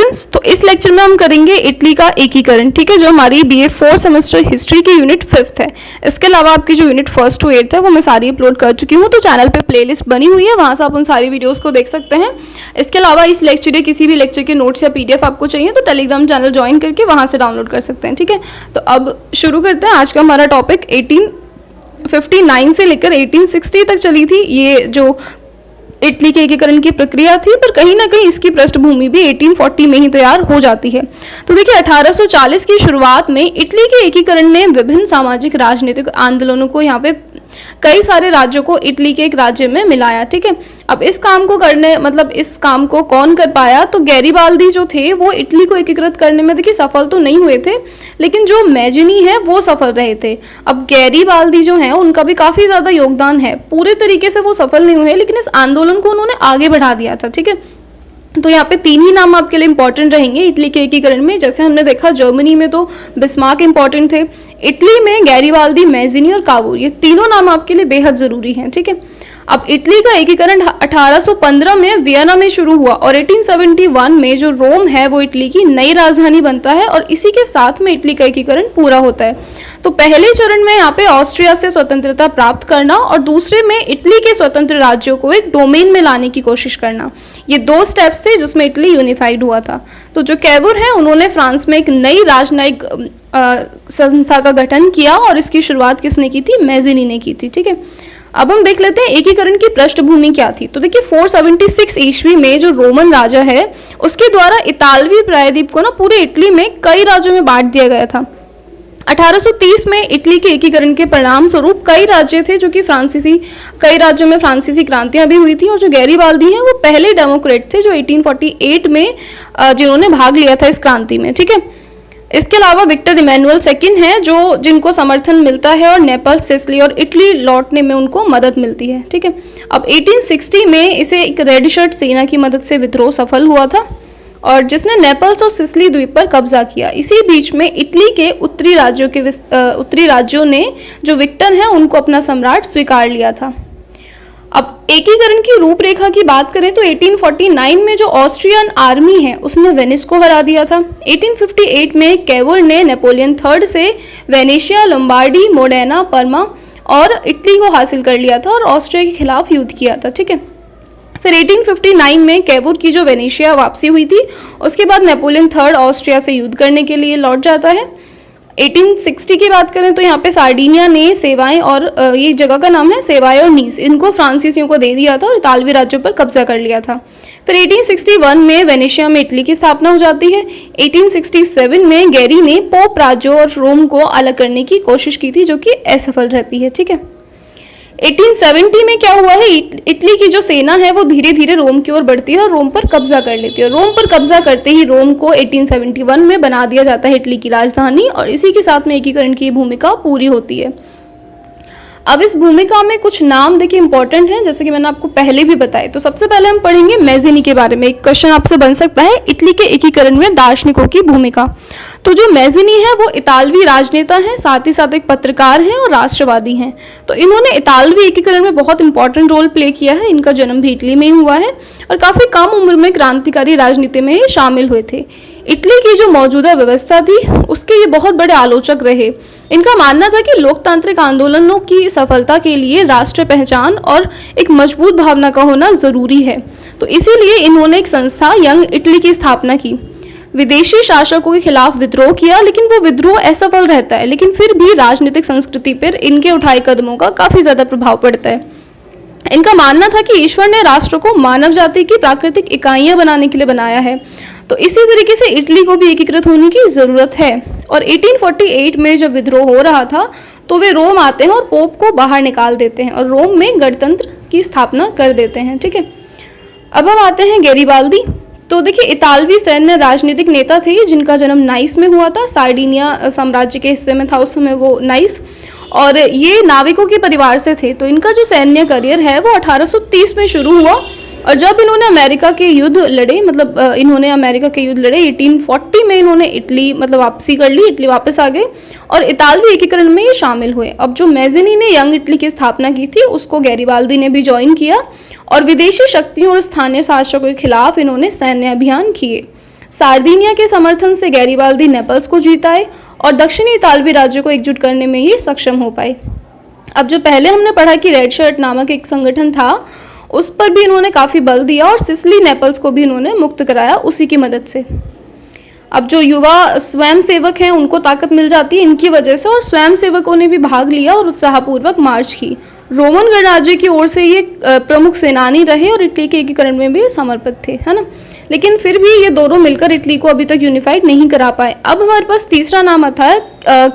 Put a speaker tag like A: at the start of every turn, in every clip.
A: Students, तो इस lecture में हम करेंगे इटली का एकीकरण, ठीक है, जो हमारी बीए 4 सेमेस्टर हिस्ट्री की यूनिट 5th है। इसके अलावा आपकी जो यूनिट 1 to 8 है वो मैं सारी अपलोड कर चुकी हूँ, तो चैनल पे प्लेलिस्ट बनी हुई है, वहाँ से आप उन सारी वीडियोस को देख सकते हैं। इसके अलावा इस लेक्चर या किसी भी लेक्चर के नोट्स या पीडीएफ आपको चाहिए तो टेलीग्राम चैनल ज्वाइन करके वहाँ से डाउनलोड कर सकते हैं, ठीक है। तो अब शुरू करते हैं। आज का हमारा टॉपिक 1859 से लेकर 1860 तक चली थी ये जो इटली के एकीकरण की प्रक्रिया थी, पर कहीं ना कहीं इसकी पृष्ठभूमि भी 1840 में ही तैयार हो जाती है। तो देखिए 1840 की शुरुआत में इटली के एकीकरण ने विभिन्न सामाजिक राजनीतिक आंदोलनों को यहाँ पे कई सारे राज्यों को इटली के एक राज्य में मिलाया, ठीक है। अब इस काम को करने इस काम को कौन कर पाया, तो गैरीबाल्दी जो थे वो इटली को एकीकृत करने में देखिए सफल तो नहीं हुए थे, लेकिन जो मैजिनी है वो सफल रहे थे। अब गैरीबाल्दी जो है उनका भी काफी ज्यादा योगदान है, पूरे तरीके से वो सफल नहीं हुए लेकिन इस आंदोलन को उन्होंने आगे बढ़ा दिया था, ठीक है। तो यहाँ पे 3 ही नाम आपके लिए इंपॉर्टेंट रहेंगे इटली के एकीकरण में। जैसे हमने देखा जर्मनी में तो बिस्मार्क इंपॉर्टेंट थे, इटली में गैरीबाल्दी, मैजिनी और कावूर, ये तीनों नाम आपके लिए बेहद जरूरी हैं, ठीक है। अब इटली का एकीकरण 1815 में वियना में शुरू हुआ और 1871 में जो रोम है वो इटली की नई राजधानी बनता है और इसी के साथ में इटली का एकीकरण पूरा होता है। तो पहले चरण में यहाँ पे ऑस्ट्रिया से स्वतंत्रता प्राप्त करना और दूसरे में इटली के स्वतंत्र राज्यों को एक डोमेन में लाने की कोशिश करना, ये 2 स्टेप्स थे जिसमें इटली यूनिफाइड हुआ था। तो जो कैवूर है उन्होंने फ्रांस में एक नई राजनयिक संस्था का गठन किया और इसकी शुरुआत किसने की थी, मैजिनी ने की थी, ठीक है। अब हम देख लेते हैं एकीकरण की पृष्ठभूमि क्या थी। तो देखिए 476 ईस्वी में जो रोमन राजा है उसके द्वारा इतालवी प्रायद्वीप को ना पूरे इटली में कई राज्यों में बांट दिया गया था। 1830 में इटली के एकीकरण के परिणाम स्वरूप कई राज्य थे जो कि कई राज्यों में फ्रांसीसी क्रांतियां भी हुई थी और जो गैरीबाल्दी हैं वो पहले डेमोक्रेट थे जो 1848 में जिन्होंने भाग लिया था इस क्रांति में, ठीक है। इसके अलावा विक्टर इमैनुअल सेकंड है जो जिनको समर्थन मिलता है और नेपल्स, सिसिली और इटली लौटने में उनको मदद मिलती है, ठीक है। अब 1860 में इसे एक रेड शर्ट सेना की मदद से विद्रोह सफल हुआ था और जिसने नेपल्स और सिसिली द्वीप पर कब्जा किया। इसी बीच में इटली के उत्तरी राज्यों ने जो विक्टर हैं उनको अपना सम्राट स्वीकार लिया था। अब एकीकरण की रूपरेखा की बात करें तो 1849 में जो ऑस्ट्रियन आर्मी है उसने वेनिस को हरा दिया था। 1858 में कैवूर ने नेपोलियन थर्ड से वेनेशिया, लोम्बार्डी, मोडेना, पर्मा और इटली को हासिल कर लिया था और ऑस्ट्रिया के खिलाफ युद्ध किया था, ठीक है। फिर 1859 में कैवूर की जो वेनेशिया वापसी हुई थी उसके बाद नेपोलियन थर्ड ऑस्ट्रिया से युद्ध करने के लिए लौट जाता है। 1860 की बात करें तो यहाँ पे सार्डिनिया ने सेवाएं और ये जगह का नाम है सेवाएं और नीस, इनको फ्रांसीसियों को दे दिया था और इतालवी राज्यों पर कब्जा कर लिया था। फिर 1861 में वेनेशिया में इटली की स्थापना हो जाती है। 1867 में गैरी ने पोप राज्यों और रोम को अलग करने की कोशिश की थी जो कि असफल रहती है, ठीक है। 1870 में क्या हुआ है, इटली की जो सेना है वो धीरे धीरे रोम की ओर बढ़ती है और रोम पर कब्जा कर लेती है। रोम पर कब्जा करते ही रोम को 1871 में बना दिया जाता है इटली की राजधानी और इसी के साथ में एकीकरण की भूमिका पूरी होती है। अब इस भूमिका में कुछ नाम देखिए इंपॉर्टेंट हैं जैसे कि मैंने आपको पहले भी बताए। तो सबसे पहले हम पढ़ेंगे मैजिनी के बारे में। एक क्वेश्चन आपसे बन सकता है इटली के एकीकरण में दार्शनिकों की भूमिका। तो जो मैजिनी है वो इतालवी राजनेता है, साथ ही साथ एक पत्रकार हैं और राष्ट्रवादी हैं। तो इन्होंने इतालवी एकीकरण में बहुत इंपॉर्टेंट रोल प्ले किया है। इनका जन्म भी इटली में ही हुआ है और काफी कम उम्र में क्रांतिकारी राजनीति में शामिल हुए थे। इटली की जो मौजूदा व्यवस्था थी उसके ये बहुत बड़े आलोचक रहे। इनका मानना था कि लोकतांत्रिक आंदोलनों की सफलता के लिए राष्ट्र पहचान और एक मजबूत भावना का होना जरूरी है। तो इसीलिए इन्होंने एक संस्था यंग इटली की स्थापना की, विदेशी शासकों के खिलाफ विद्रोह किया, लेकिन वो विद्रोह असफल रहता है, लेकिन फिर भी राजनीतिक संस्कृति पर इनके उठाए कदमों का काफी ज्यादा प्रभाव पड़ता है। इनका मानना था कि ईश्वर ने राष्ट्र को मानव जाति की प्राकृतिक इकाइयां बनाने के लिए बनाया है, तो इसी तरीके से इटली को भी एकीकृत होने की जरूरत है। और 1848 में जब विद्रोह हो रहा था तो वे रोम आते हैं और पोप को बाहर निकाल देते हैं और रोम में गणतंत्र की स्थापना कर देते हैं, ठीक है। अब हम आते हैं गैरीबाल्दी। तो देखिए इतालवी सैन्य राजनीतिक नेता थे जिनका जन्म नाइस में हुआ था, सार्डिनिया साम्राज्य के हिस्से में था उस समय वो नाइस, और ये नाविकों के परिवार से थे। तो इनका जो सैन्य करियर है वो 1830 में शुरू हुआ और जब इन्होंने अमेरिका के युद्ध लड़े, 1840 में इन्होंने इटली वापसी कर ली, इटली वापस आ गए और इतालवी एकीकरण में ये शामिल हुए। अब जो मैजिनी ने यंग इटली की स्थापना की थी उसको गैरीबाल्दी ने भी ज्वाइन किया और विदेशी शक्तियों और स्थानीय शासकों के खिलाफ इन्होंने सैन्य अभियान किए। सार्दिनिया के समर्थन से गैरिबाल्दी नेपल्स को जीताए और दक्षिणी इतालवी राज्यों को एकजुट करने में ये सक्षम हो पाए। अब जो पहले हमने पढ़ा कि रेड शर्ट नामक एक संगठन था, उस पर भी इन्होंने काफ़ी बल दिया और सिसिली नेपल्स को भी इन्होंने मुक्त कराया उसी की मदद से। अब जो युवा स्वयंसेवक हैं उनको ताकत मिल जाती है इनकी वजह से, और स्वयंसेवकों ने भी भाग लिया और उत्साहपूर्वक मार्च की। रोमन गणराज्य की ओर से ये प्रमुख सेनानी रहे और इटली के एकीकरण में भी समर्पित थे, है ना। लेकिन फिर भी ये दोनों मिलकर इटली को अभी तक यूनिफाइड नहीं करा पाए। अब हमारे पास तीसरा नाम आता है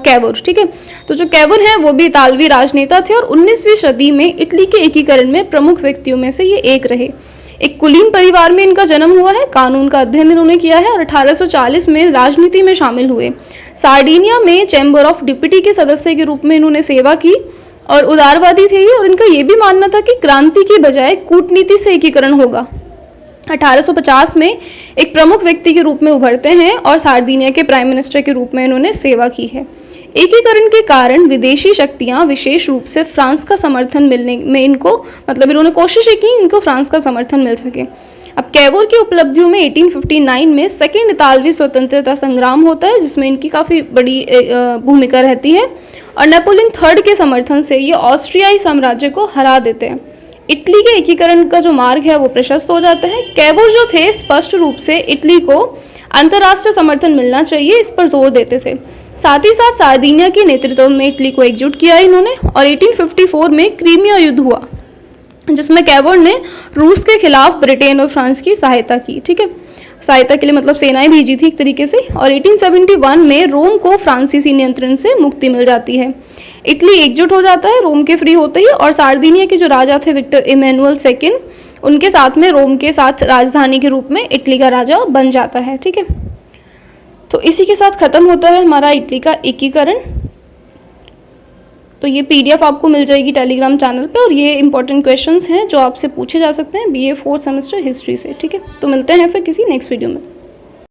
A: कैवोर, ठीक है। तो जो कैवोर हैं वो भी इतालवी राजनेता थे और 19वीं सदी में इटली के एकीकरण में प्रमुख व्यक्तियों में से ये एक रहे। एक कुलीन परिवार में इनका जन्म हुआ है, कानून का अध्ययन इन्होंने किया है और 1840 में राजनीति में शामिल हुए। सार्डिनिया में चैम्बर ऑफ डिप्टी के सदस्य के रूप में इन्होंने सेवा की और उदारवादी थे ये, और इनका ये भी मानना था कि क्रांति की बजाय कूटनीति से एकीकरण होगा। 1850 में एक प्रमुख व्यक्ति के रूप में उभरते हैं और सार्दिनिया के प्राइम मिनिस्टर के रूप में इन्होंने सेवा की है। एकीकरण के कारण विदेशी शक्तियां विशेष रूप से फ्रांस का समर्थन मिलने में इनको इन्होंने कोशिश की इनको फ्रांस का समर्थन मिल सके। अब कैवोर की उपलब्धियों में 1859 में सेकेंड इतालवी स्वतंत्रता संग्राम होता है जिसमें इनकी काफ़ी बड़ी भूमिका रहती है और नेपोलियन थर्ड के समर्थन से ये ऑस्ट्रियाई साम्राज्य को हरा देते हैं। इटली के एकीकरण का जो मार्ग है वो प्रशस्त हो जाता है। कैवोर जो थे स्पष्ट रूप से इटली को अंतर्राष्ट्रीय समर्थन मिलना चाहिए इस पर जोर देते थे। साथ ही साथ सार्दिनिया के नेतृत्व में इटली को एकजुट किया इन्होंने और 1854 में क्रीमिया युद्ध हुआ जिसमें कैवोर ने रूस के खिलाफ ब्रिटेन और फ्रांस की सहायता की, ठीक है। सहायता के लिए सेनाएं भेजी थी एक तरीके से। और 1871 में रोम को फ्रांसीसी नियंत्रण से मुक्ति मिल जाती है। इटली एकजुट हो जाता है रोम के फ्री होते ही, और सार्दिनिया के जो राजा थे विक्टर इमैनुअल सेकेंड, उनके साथ में रोम के साथ राजधानी के रूप में इटली का राजा बन जाता है, ठीक है। तो इसी के साथ खत्म होता है हमारा इटली का एकीकरण। तो ये PDF आपको मिल जाएगी टेलीग्राम चैनल पे और ये इंपॉर्टेंट क्वेश्चंस हैं जो आपसे पूछे जा सकते हैं BA 4th सेमेस्टर हिस्ट्री से, ठीक है। तो मिलते हैं फिर किसी नेक्स्ट वीडियो में।